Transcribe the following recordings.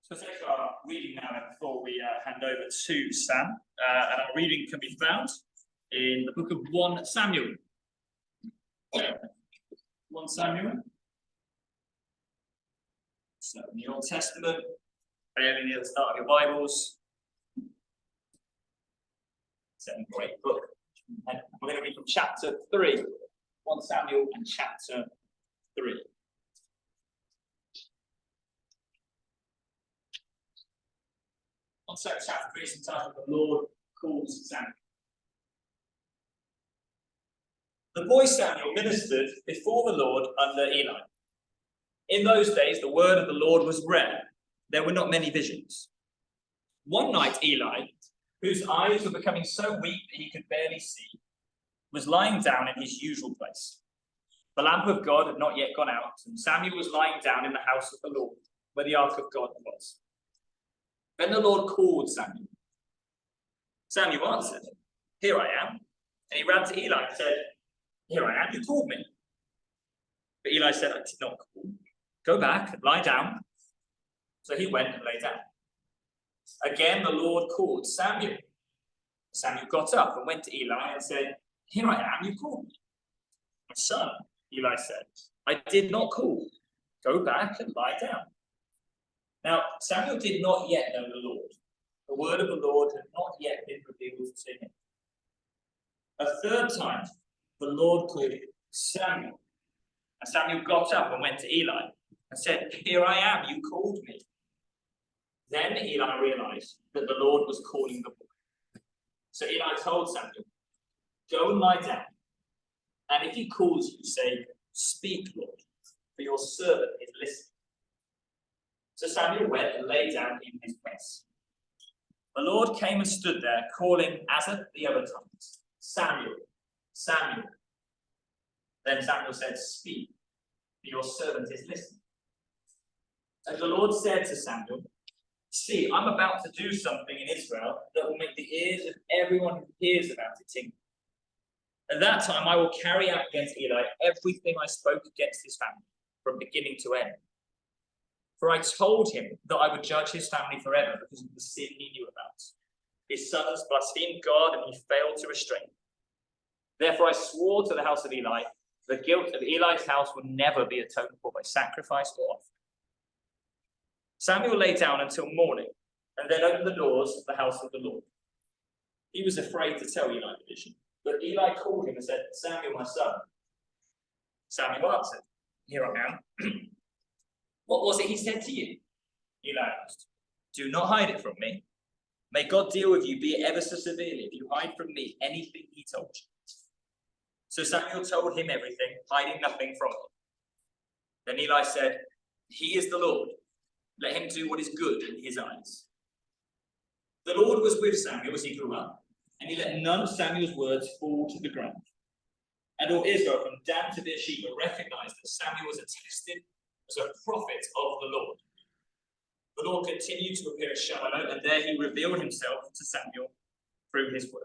So let's take our reading now before we hand over to Sam. And our reading can be found in the book of 1 Samuel. 1 Samuel. So in the Old Testament, very near the start of your Bibles. It's a great book. And we're going to read from chapter 3. 1 Samuel and chapter 3. On chapter 3 is entitled "The Lord Calls Samuel." The boy Samuel ministered before the Lord under Eli. In those days, the word of the Lord was rare. There were not many visions. One night, Eli, whose eyes were becoming so weak that he could barely see, was lying down in his usual place. The lamp of God had not yet gone out, and Samuel was lying down in the house of the Lord, where the ark of God was. Then the Lord called Samuel. Samuel answered, "Here I am." And he ran to Eli and said, "Here I am, you called me." But Eli said, "I did not call. Go back and lie down." So he went and lay down. Again the Lord called Samuel. Samuel got up and went to Eli and said, "Here I am, you called me." "My son," Eli said, "I did not call. Go back and lie down." Now Samuel did not yet know the Lord. The word of the Lord had not yet been revealed to him. A third time the Lord called Samuel. And Samuel got up and went to Eli and said, "Here I am, you called me." Then Eli realized that the Lord was calling the boy. So Eli told Samuel, "Go and lie down. And if he calls you, say, 'Speak, Lord, for your servant is listening.'" So Samuel went and lay down in his place. The Lord came and stood there, calling as at the other times, "Samuel, Samuel." Then Samuel said, "Speak, for your servant is listening." And the Lord said to Samuel, "See, I'm about to do something in Israel that will make the ears of everyone who hears about it tingle. At that time I will carry out against Eli everything I spoke against his family, from beginning to end. For I told him that I would judge his family forever because of the sin he knew about. His sons blasphemed God and he failed to restrain them. Therefore I swore to the house of Eli, the guilt of Eli's house will never be atoned for by sacrifice or offering." Samuel lay down until morning and then opened the doors of the house of the Lord. He was afraid to tell Eli the vision, but Eli called him and said, "Samuel, my son." Samuel answered, "Here I am." "What was it he said to you?" Eli asked. "Do not hide it from me. May God deal with you, be it ever so severely, if you hide from me anything he told you." So Samuel told him everything, hiding nothing from him. Then Eli said, "He is the Lord. Let him do what is good in his eyes." The Lord was with Samuel as he grew up, and he let none of Samuel's words fall to the ground. And all Israel, from Dan to Beersheba, recognized that Samuel was attested as a prophet of the Lord. The Lord continued to appear at Shiloh, and there he revealed himself to Samuel through his word.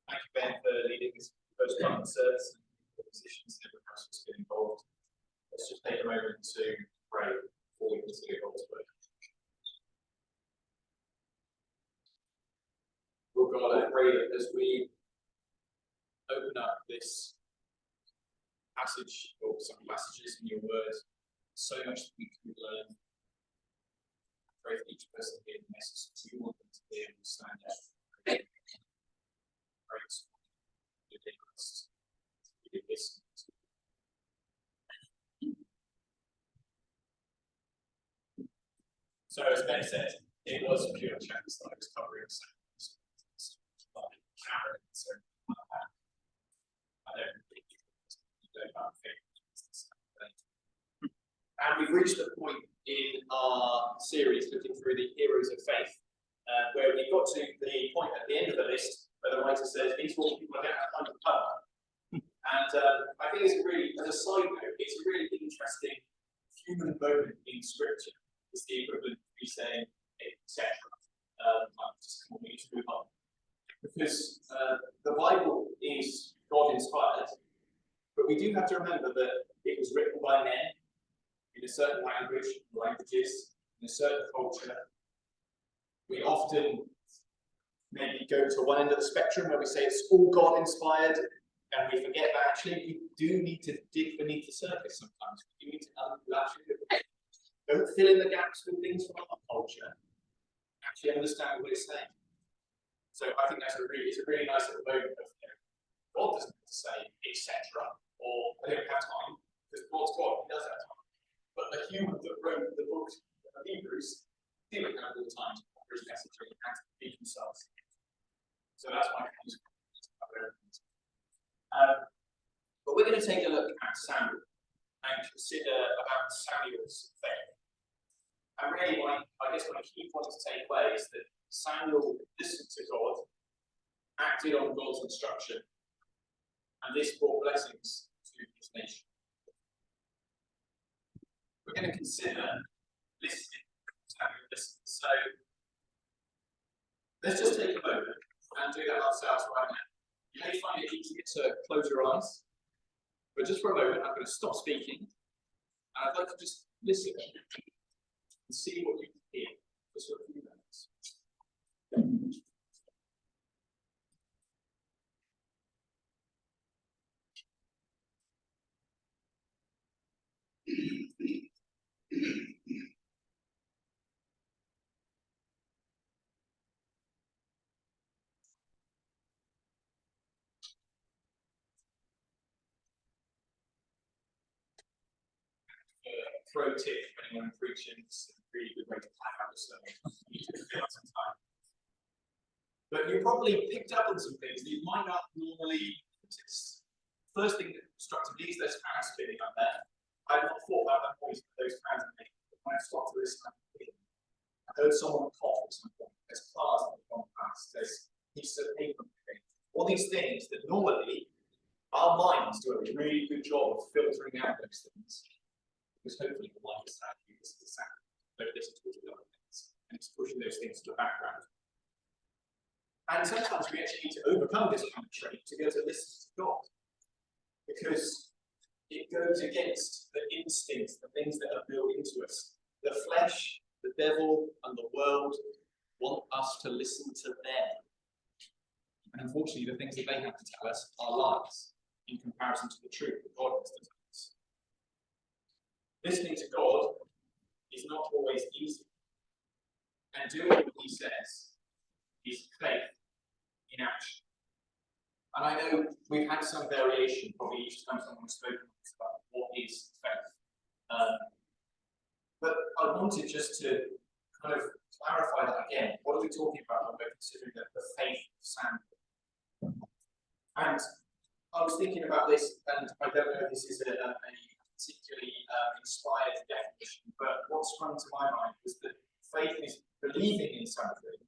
Thank you, Ben, for leading this first part of the service and the positions that everyone else has been involved. Let's just take a moment to pray before we consider God's word. Lord God, I pray that as we open up this passage, or some passages in your word, so much that we can learn. I pray for each person here the message that you want them to hear and stand out. So as Ben said, it was pure chance that I was covering like Karen and so like that. I don't think and we've reached the point in our series looking through the heroes of faith, where we got to the point at the end of the list where the writer says, "These 4 people are going to find the power." And I think it's as a side note, it's a really interesting human moment in Scripture. It's the equivalent of me saying, etc. I'm just going to move on. Because the Bible is God inspired, but we do have to remember that it was written by men in a certain languages, in a certain culture. We often maybe go to one end of the spectrum where we say it's all God inspired, and we forget that actually we do need to dig beneath the surface sometimes. We need to actually don't fill in the gaps with things from our culture. Actually understand what it's saying. So I think it's a really nice little moment of, God doesn't have to say etc. or I don't have time, because God's God, he does have time. But the human that wrote the book of Hebrews didn't have all the time to offer his message and to speak themselves. So that's my point. But we're going to take a look at Samuel and consider about Samuel's faith. And really, I guess my key point to take away is that Samuel listened to God, acted on God's instruction, and this brought blessings to his nation. We're going to consider listening. Samuel listened. So let's just take a moment and do that ourselves right now. You may find it easier to close your eyes, but just for a moment, I'm going to stop speaking, and I'd like to just listen and see what you can hear just for a few minutes. Pro tip for anyone preaching, it's a really good way to plan out the sermon. You can fill out some time. But you probably picked up on some things that you might not normally notice. First thing that struck me is those fans spinning up there. I had not thought about that noise that those fans are making. When I stopped to listen, I heard someone cough at some point. There's cars that have gone past. There's pieces of paper moving. All these things that normally our minds do a really good job of filtering out those things. Because hopefully the light is sad, you listen to sound, don't listen to all the other things, and it's pushing those things to the background. And sometimes we actually need to overcome this kind of trait to go to listen to God, because it goes against the instincts, the things that are built into us. The flesh, the devil, and the world want us to listen to them. And unfortunately, the things that they have to tell us are lies in comparison to the truth that God has to tell us. Listening to God is not always easy. And doing what he says is faith in action. And I know we've had some variation, probably each time someone's spoken about what is faith. But I wanted just to kind of clarify that again. What are we talking about when we're considering the faith of Samuel? And I was thinking about this, and I don't know if this is a particularly inspired definition, but what sprung to my mind was that faith is believing in something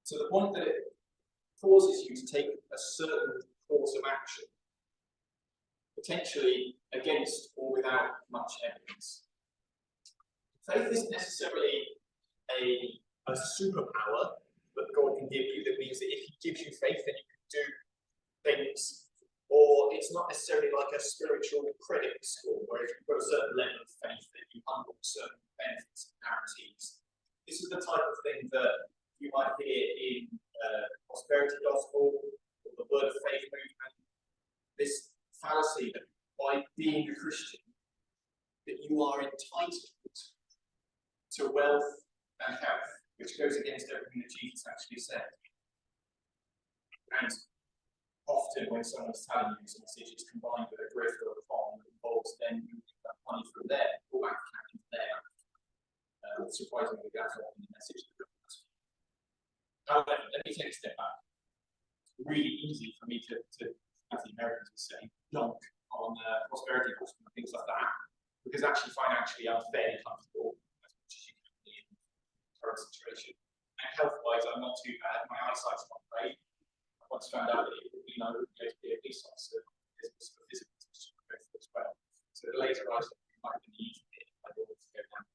to the point that it causes you to take a certain course of action, potentially against or without much evidence. Faith isn't necessarily a superpower that God can give you that means that if he gives you faith, then you can do things. Or it's not necessarily like a spiritual credit score where if you've got a certain level of faith that you unlock certain benefits and guarantees. This is the type of thing that you might hear in prosperity gospel or the word of faith movement. This fallacy that by being a Christian, that you are entitled to wealth and health, which goes against everything that Jesus actually said. And often when someone's telling you this message, it's combined with a growth or a farm that involves then moving that money from there, or bank account into there. Surprisingly, that's often the message. However, let me take a step back. It's really easy for me to as the Americans would say, dunk on prosperity gospel and things like that, because actually financially I'm fairly comfortable as much as you can be in the current situation. And health-wise, I'm not too bad. My eyesight's not great. I once found out that it would be no good to be a police officer there's a physical position to go through as well. So the later writing might be easy to go down.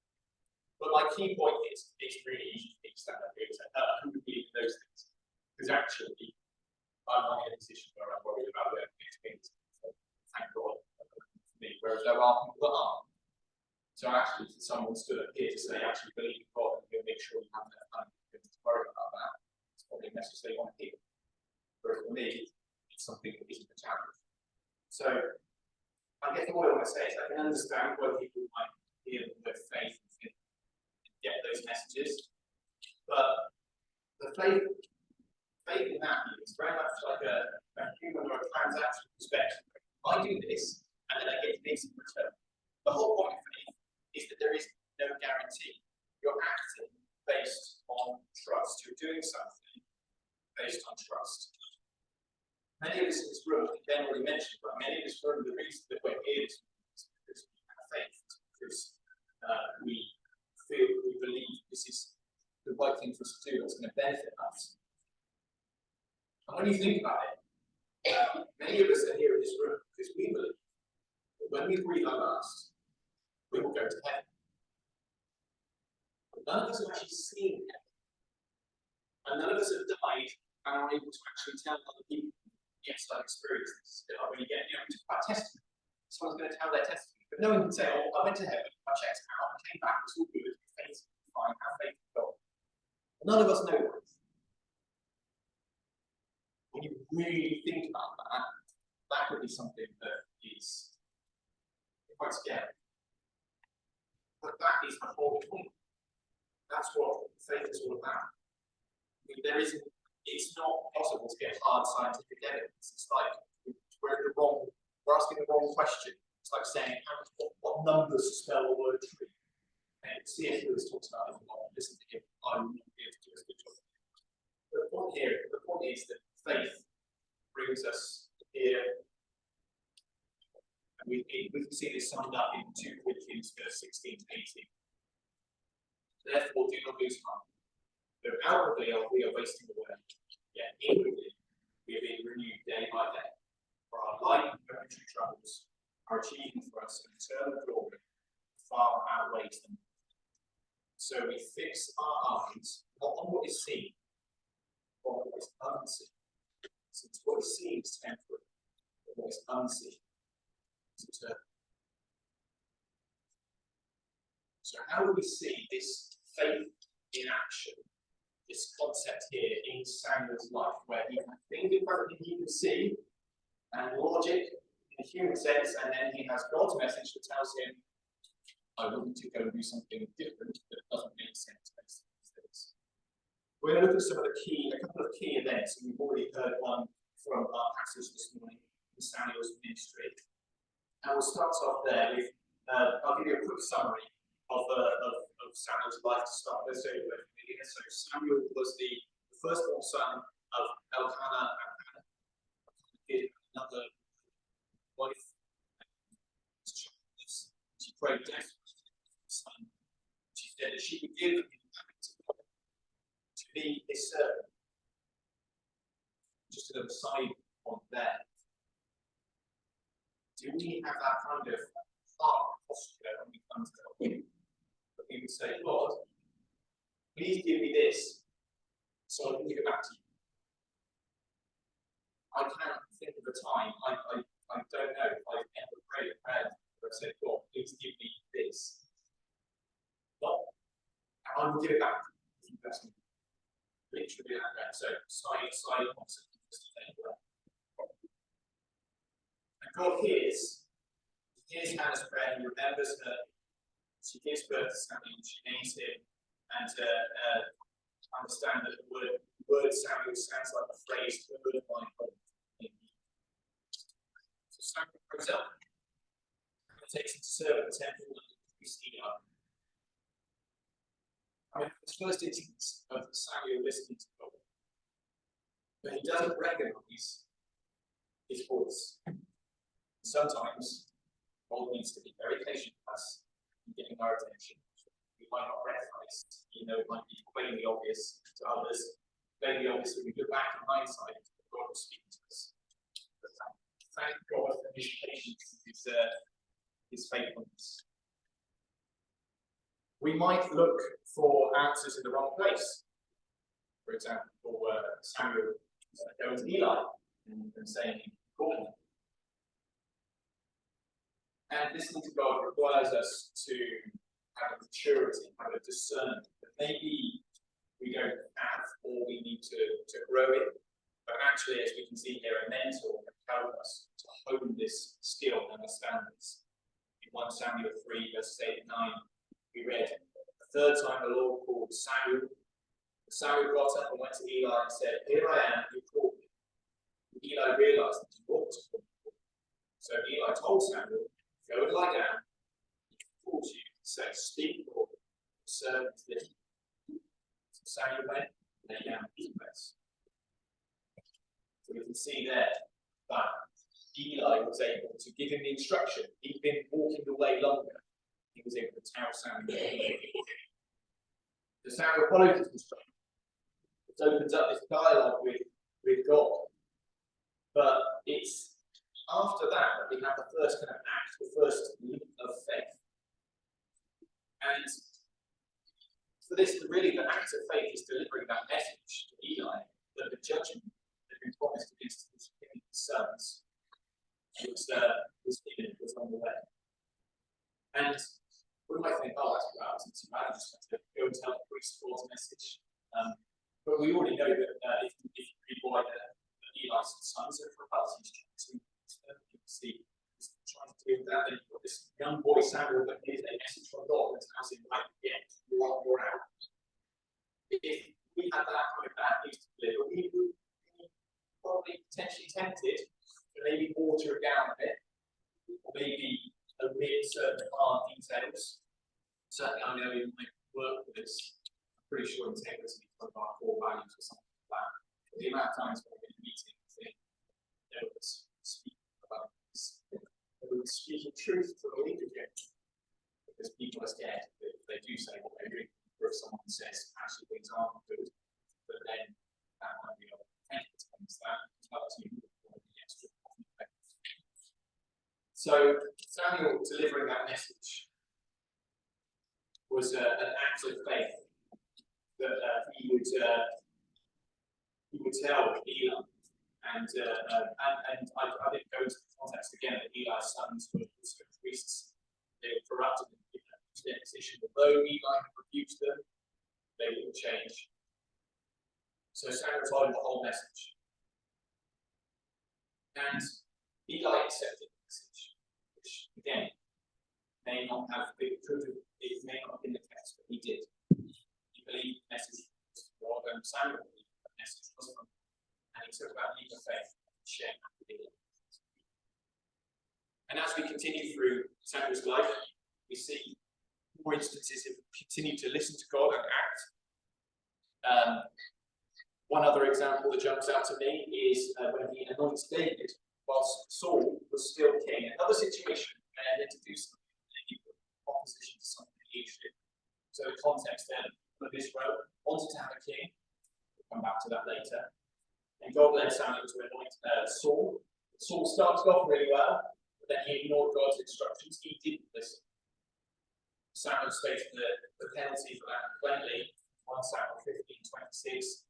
But my key point is it's really easy for me to stand up here and say, who would believe in those things? Because actually, I'm not in a position where I'm worried about where next things. So thank God for me. Whereas there are people that aren't. So actually, if someone stood up here to say, actually believe in God and make sure you have enough time to worry about that, it's probably a message they want to hear. Whereas for me, it's something that isn't a challenge. So I guess what I want to say is I can understand why people might hear the word faith and get those messages, but the faith in that is very much like a human or a transaction perspective. I do this, and then I get this in return. The whole point of faith is that there is no guarantee. You're acting based on trust. You're doing something based on trust. Many of us in this room, I think Ben already mentioned, but many of us room, the reason that we're here is because we have faith, because we feel, we believe this is the right thing for us to do, that's going to benefit us. And when you think about it, many of us are here in this room because we believe that when we breathe our last, we will go to heaven. But none of us have actually seen heaven. And none of us have died and are able to actually tell other people, yes, I've experienced this. When you get, about testimony, someone's going to tell their testimony. But no one can say, oh, I went to heaven, I checked out, I came back, it's all good, faith is fine, have faith in God. None of us know that. When you really think about that, that could be something that is quite scary. But that is the whole point. That's what faith is all about. I mean, it's not possible to get hard scientific evidence. It's like we're asking the wrong question. It's like saying, what numbers spell the word tree? And C.S. Lewis talks about it a lot. Listen to him. I will not be able to do as good job. The point is that faith brings us here. And we can see this summed up in 2 Corinthians verse 16 to 18. Therefore, do not lose heart. Though outwardly we are wasting away, yet inwardly we are being renewed day by day. For our light and momentary troubles are achieving for us an eternal glory far outweighs them. So we fix our eyes not on what is seen, but on what is unseen. Since what is seen is temporary, but what is unseen is eternal. So how do we see this faith in action, this concept here in Samuel's life, where he has things in front of him he can see, and logic in a human sense, and then he has God's message that tells him, I want you to go and do something different that doesn't make sense based on these things. We're going to look at a couple of key events, and we've already heard one from our passage this morning in Samuel's ministry. And we'll start off there with, I'll give you a quick summary of Samuel's life to start with. So Samuel was the firstborn son of Elkanah and Hannah. He had another wife. She prayed desperately for her son. She said that she would give him back to God to be his servant. Just a little side on there. Do we have that kind of heart posture when we come to God? That we would say, Lord, please give me this so I can give it back to you. I can't think of a time, I don't know if I've ever prayed a prayer where I said, God, please give me this. Not, and I will give it back to you. That's literally like that. So side concept. And God hears Hannah's prayer, he remembers her. She gives birth to Samuel, she names him, and understand that the word Samuel sounds like the phrase, the word of my God. So Samuel grows up and takes him to serve at the temple and the priest Eli. I mean, it's the first instance of Samuel listening to God, but he doesn't recognize his voice. Sometimes God needs to be very patient with us in getting our attention. We might not recognize, it might be plainly obvious to others, plainly obvious when we look back in hindsight that God was speaking to us. But thank God for his patience, his faithfulness. We might look for answers in the wrong place. For example, Samuel going to Eli and saying, "Call me." And listening to God requires us to have a maturity, have a discernment that maybe we don't have or we need to grow in. But actually, as we can see here, a mentor can help us to hone this skill and understand this. In 1 Samuel 3, verses 8 and 9, we read, "The third time the Lord called Samuel. Samuel got up and went to Eli and said, 'Here I am, you called me.' And Eli realized that he was called. So Eli told Samuel, 'Go and lie down.' He called you and said, 'Speak, Lord, the servant is listening.' So Samuel went and lay down his place." So we can see there that Eli was able to give him the instruction. He'd been walking the way longer. He was able to tell Samuel. So Samuel followed his instruction. It opens up this dialogue with God. But it's after that we have the first kind of act, the first leap of faith. And for this, really, the act of faith is delivering that message to Eli that the judgment that had been promised against his sons was on the way. And we might think, "Oh, that's bad, it's too bad, I just have to go and tell the priest God's message." But we already know that if you read why Eli's sons are for us, he's trying to see, he's trying to deal with that. Then you've got this young boy Samuel that hears a message from God and tells him, "Right, yeah, you're out." If we had that kind of bad news to deliver, we would be probably potentially tempted to maybe water it down a bit, or maybe omit certain hard details. Certainly, I know in my work with this, I'm pretty sure integrity is one of our core values or something like that. But the amount of times when we're in a meeting, I think they would speak about this, they would speak truth to the leadership, because people are scared that they do say what they're doing, or if someone says actually things aren't good, but then that might be offensive against that. It's up to you. So Samuel delivering that message was an act of faith that he would tell Eli, and I didn't go into the context again that Eli's sons were also priests. They were corrupted in their position. Although Eli had rebuked them, they wouldn't change. So Samuel told him the whole message, and Eli accepted the message, which again may not have been it may not have been the case, but he did. He believed the message was from God, and Samuel believed the message was from God, and he took that leap of faith and shared that with Eli. And as we continue through Samuel's life, we see more instances of continue to listen to God and act. One other example that jumps out to me is when he anoints David whilst Saul was still king. Another situation where he had to do something in opposition to some leadership. So the context then of Israel wanted to have a king. We'll come back to that later. And God led Samuel to anoint Saul. Saul started off really well, but then he ignored God's instructions. He didn't listen. Samuel states the penalty for that plainly. 1 Samuel 15:26.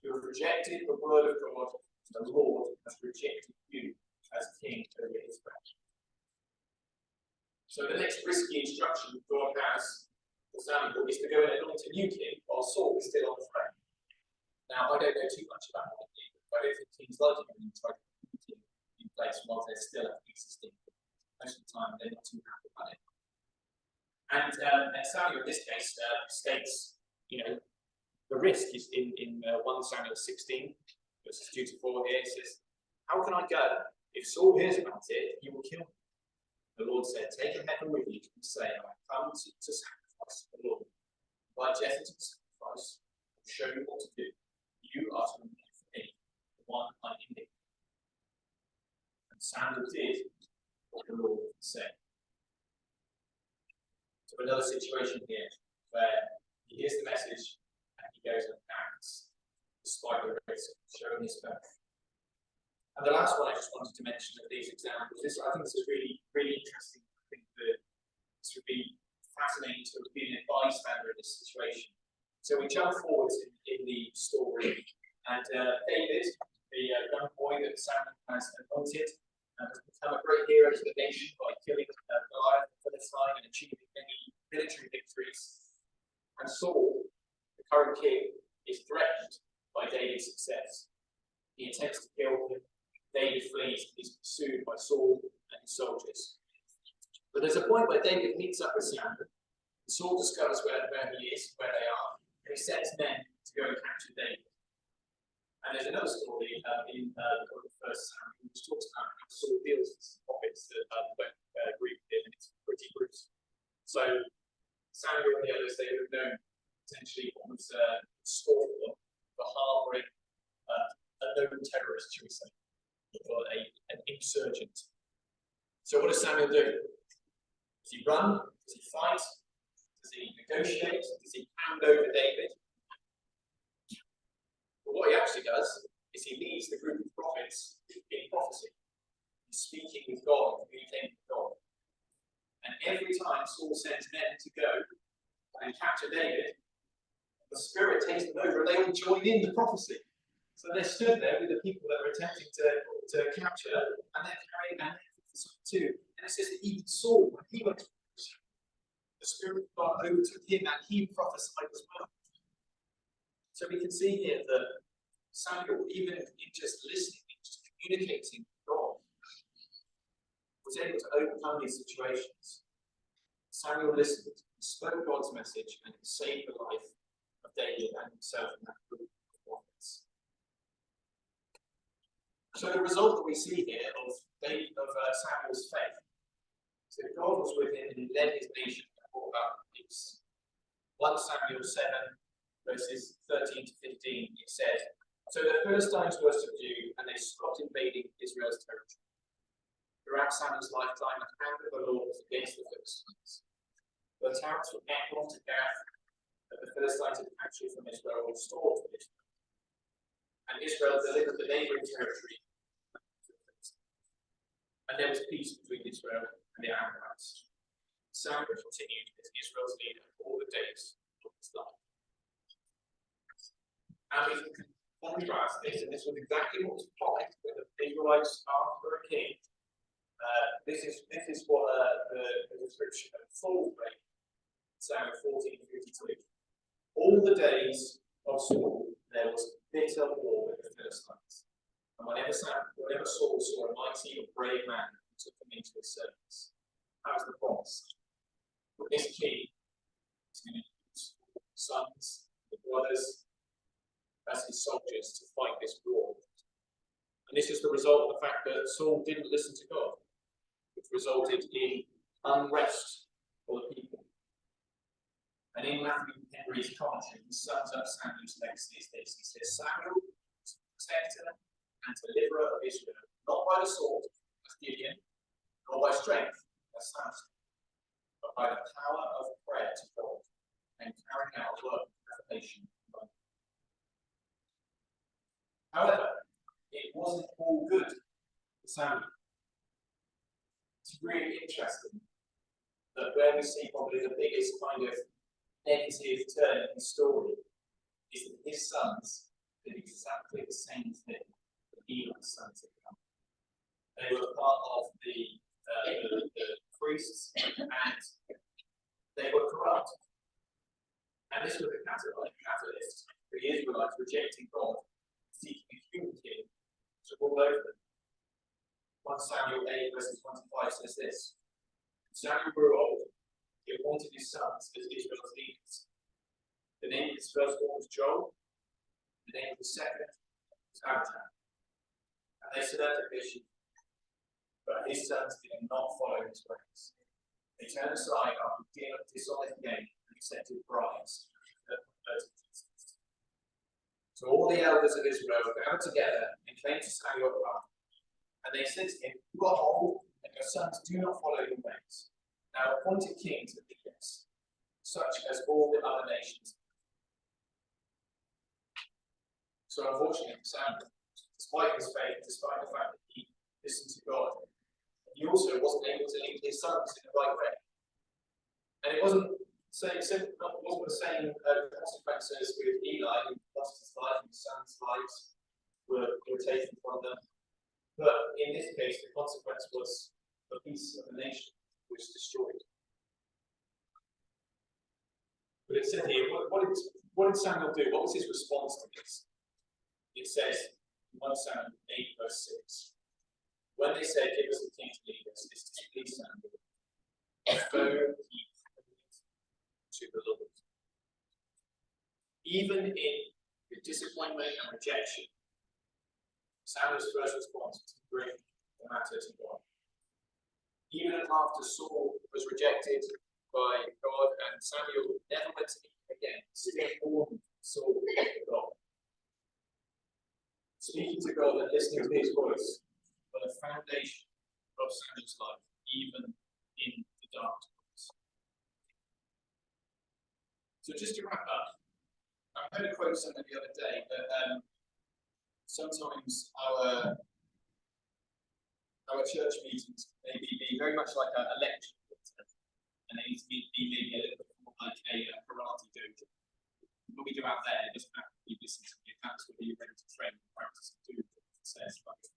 You have rejected the word of God, and the Lord has rejected you as king over Israel. So the next risky instruction God has for Samuel is to go and anoint a new king while Saul is still on the throne. Now, I don't know too much about that, but I don't think kings like it when you try to put it in place while they're still existing. Most of the time, they're not too happy about it. And Samuel, in this case, states, the risk is in 1 Samuel 16, verses 2 to 4 here. It says, "How can I go? If Saul hears about it, he will kill me." The Lord said, "Take a heifer with you and say, I come to sacrifice to the Lord. Invite Jesse to the sacrifice and show you what to do. You are to remain for me, the one I indicate." And Samuel did what the Lord said. So another situation here where he hears the message and he goes and acts despite the risk of showing his faith. And the last one I just wanted to mention of these examples, I think this is really, really interesting. I think that this would be fascinating to have been a bystander in this situation. So we jump forward in the story, and David, the young boy that Samuel has anointed, has become a great hero to the nation by killing Goliath the Philistine and achieving many military victories. And Saul, the current king, is threatened by David's success. He attempts to kill him. David flees and is pursued by Saul and his soldiers. But there's a point where David meets up with Samuel. Saul discovers where he is, where they are, and he sends men to go and capture David. And there's another story in the book of 1 Samuel, which talks about how Saul deals with prophets that don't agree with him, and it's pretty gruesome. So Samuel and the others, they would have known potentially what was scorn for them for harbouring a known terrorist, should we say, or an insurgent. So what does Samuel do? Does he run? Does he fight? Does he negotiate? Does he hand over David? But what he actually does is he leads the group of prophets in prophecy. He's speaking with God, communicating with God. And every time Saul sends men to go and capture David, the Spirit takes them over and they all join in the prophecy. So they're stood there with the people that are attempting to capture, and they're carrying and too. And it says that even Saul, when he went to prophecy, the Spirit of God overtook him and he prophesied as well. So we can see here that Samuel, even in just listening, in just communicating with God, was able to overcome these situations. Samuel listened, spoke God's message, and saved the life of David and himself in that group of prophets. So the result that we see here of Samuel's faith is that God was with him and he led his nation and brought about peace. 1 Samuel 7, verses 13 to 15, it says, "So the Philistines were subdued and they stopped invading Israel's territory. Throughout Samuel's lifetime, the hand of the Lord was against the Philistines. The towns from Ekron to Gath that the Philistines had captured from Israel were restored to Israel. And Israel delivered the neighboring territory. And there was peace between Israel and the Amorites. Samuel continued as Israel's leader all the days of his life." And we can contrast this, and this was exactly what was applied when the Israelites asked for a king. This is what the description of Saul made in Samuel 14:52. "All the days of Saul there was bitter war with the Philistines. And whenever Saul saw a mighty or brave man, he took him into his service." That was the promise. But this king is going to use the sons, the brothers, as his soldiers to fight this war. And this is the result of the fact that Saul didn't listen to God, which resulted in unrest for the people. And in Matthew Henry's commentary, he sums up Samuel's legacy as this. He says, "Samuel was a protector and deliverer of Israel, not by the sword, as Gideon, nor by strength, as Samson, but by the power of prayer to God and carrying out a work of revelation." However, it wasn't all good for Samuel. It's really interesting that where we see probably the biggest kind of negative turn in the story is that his sons did exactly the same thing that Eli's sons had done. They were part of the priests and they were corrupt. And this was a catalyst for the Israelites rejecting God, seeking a human king to rule over them. 1 Samuel 8, verses 1 to 5 says this: "Samuel grew old. He appointed his sons as Israel's leaders. The name of his firstborn was Joel. The name of the second was Abijah. And they served a vision, but his sons did not follow his ways. They turned aside after dishonest gain and accepted bribes. So all the elders of Israel gathered together and came to Samuel at Ramah. And they said to him, 'You are old, and your sons do not follow your ways. Now appoint a king to lead us, such as all the other nations.' So unfortunately for Samuel, despite his faith, despite the fact he also wasn't able to lead his sons in the right way. And it wasn't the same consequences with Eli, who lost his life and his sons' lives were taken from them. But in this case, the consequence was the peace of the nation was destroyed. But it said here, what did Samuel do? What was his response to this? It says in 1 Samuel 8, verse 6. When they said, "Give us a king to lead us," this displeased Samuel. So he prayed to the Lord. Even in the disappointment and rejection, Samuel's first response was to bring the matter to God. Even after Saul was rejected by God and Samuel never went to him again, still warned Saul to God. Speaking to God and listening to his voice were the foundation of Samuel's life, even in the dark times. So just to wrap up, I heard a quote somewhere the other day that sometimes our church meetings may be very much like a lecture, and they need to be maybe a little bit more like a karate dojo. What we do out there, it doesn't have to be listening to me. That's what you're ready to train and practice and do. It says, like, the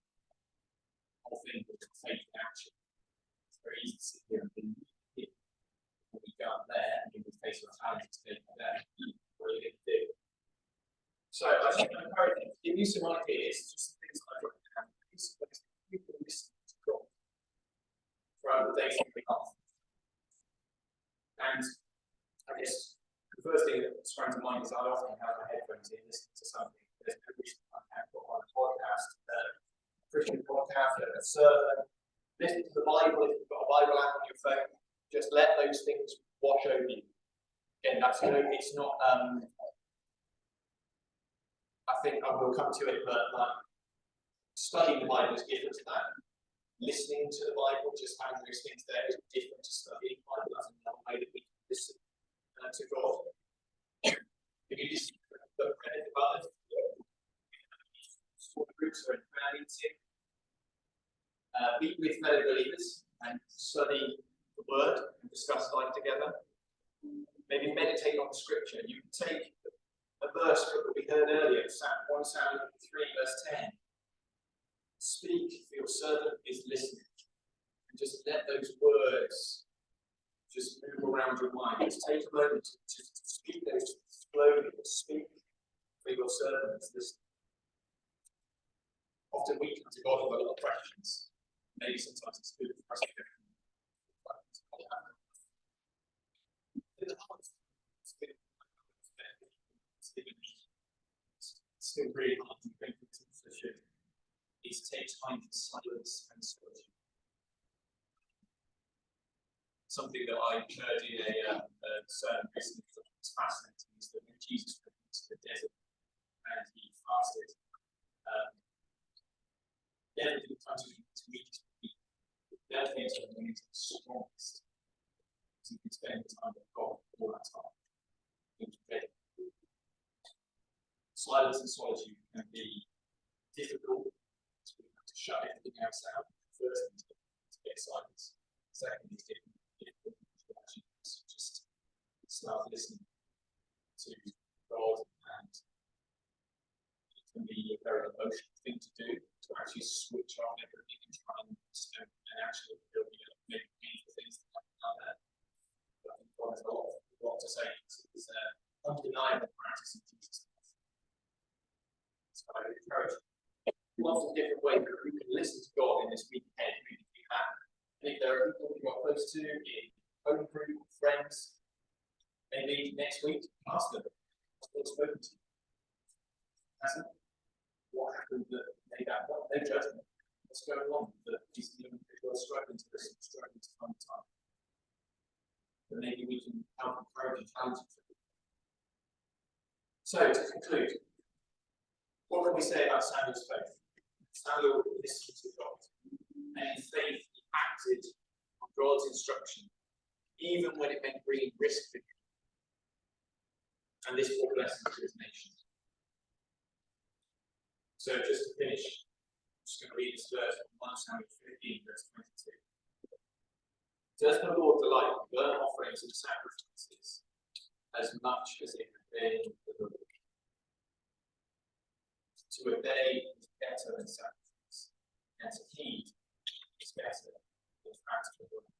whole thing with faith in action. It's very easy to sit here and think, what we go out there and we face our challenges today, what are you going to do? So I just want to encourage you, give you some ideas, just some things that I've written down. You can listen to God throughout the days of the month. And I guess the first thing that sprang to mind is I often have my headphones in listening to something. There's no reason I can't put on a podcast, a Christian podcast, a sermon. Listen to the Bible. If you've got a Bible app on your phone, just let those things wash over you. Again, it's not. I think I will come to it, but like studying the Bible is different to that. Listening to the Bible, just having those things there, is different to studying the Bible. That's another way that we can listen to God. If you listen to the credit of others, small groups or in prayer meeting, meet with fellow believers and study the Word and discuss life together. Maybe meditate on Scripture. You can take a verse that we heard earlier, 1 Samuel 3, verse 10. Speak, for your servant is listening. And just let those words just move around your mind. Just take a moment to speak those slowly. Speak, for your servant is listening. Often we come to God with a lot of questions. Maybe sometimes it's good for us to go. It's still really hard to bring things into the show. Is take time for silence and solitude. Something that I heard in a sermon recently that was fascinating is that when Jesus went into the desert and he fasted, never did he come to meet people. Never came to him into the strongest. Because he could spend time with God all that time. He was ready. Silence and solitude can be difficult. Shut everything else out. First thing to get silence. Second is different to actually just start listening to God, and it can be a very emotional thing to do, to actually switch off everything and try and actually build maybe painful things that happen out there. But I think God has a lot to say. It's undeniable practice in Jesus' life. So I would encourage you. Lots of different ways that we can listen to God in this week ahead. And if there are people you are close to in home group, friends, maybe next week, ask them, what's God spoken to you? Hasn't? What happened that made that? No judgment. What's going on that these young people are struggling to listen, struggling to find time? But maybe we can help encourage and challenge them. So, to conclude, what can we say about Samuel's faith? Samuel listened to God, and in faith he acted on God's instruction, even when it meant bringing risk for him. And this brought blessing to his nation. So just to finish, I'm just going to read this verse from 1 Samuel 15, verse 22. Does the Lord delight in burnt offerings and sacrifices as much as in obeying the Lord? To obey is better than sacrifice, and to heed is better than practical work.